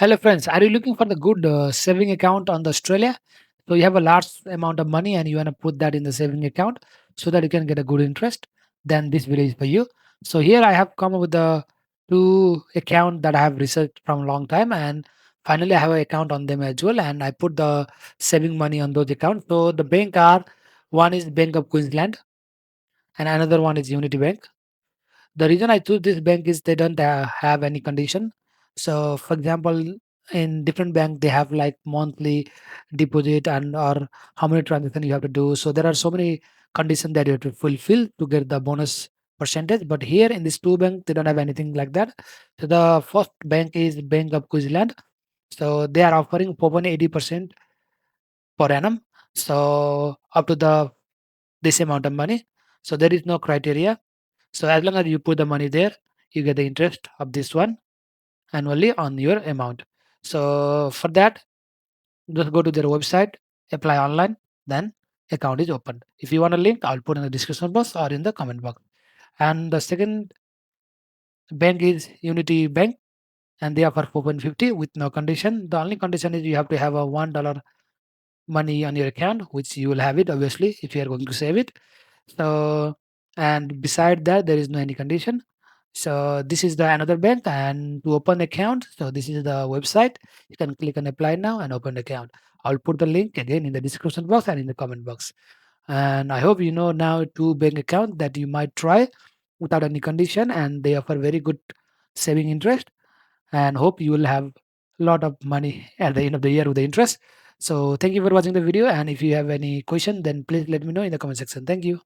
Hello, friends. Are you looking for the good saving account on the Australia? So you have a large amount of money and you want to put that in the saving account so that you can get a good interest. Then this video is for you. So here I have come up with the two account that I have researched from a long time, and finally I have an account on them as well. And I put the saving money on those accounts. So the bank are one is Bank of Queensland and another one is Unity Bank. The reason I choose this bank is they don't have any condition. So, for example, in different bank they have like monthly deposit and or how many transactions you have to do. So there are so many conditions that you have to fulfill to get the bonus percentage. But here in this two bank they don't have anything like that. So the first bank is Bank of Queensland. So they are offering 4.80% per annum. So up to the this amount of money. So there is no criteria, so as long as you put the money there, you get the interest of this one annually on your amount. So for that, just go to their website, apply online, then account is opened. If you want a link, I'll put in the description box or in the comment box. And the second bank is Unity Bank, and they offer 4.50 with no condition. The only condition is you have to have a $1 money on your account, which you will have it obviously if you are going to save it. So, and beside that, there is no any condition. So this is the another bank, and to open account, so this is the website. You can click on apply now and open account. I'll put the link again in the description box and in the comment box. And I hope you know now two bank account that you might try without any condition, and they offer very good saving interest. And hope you will have a lot of money at the end of the year with the interest. So thank you for watching the video. And if you have any question, then please let me know in the comment section. Thank you.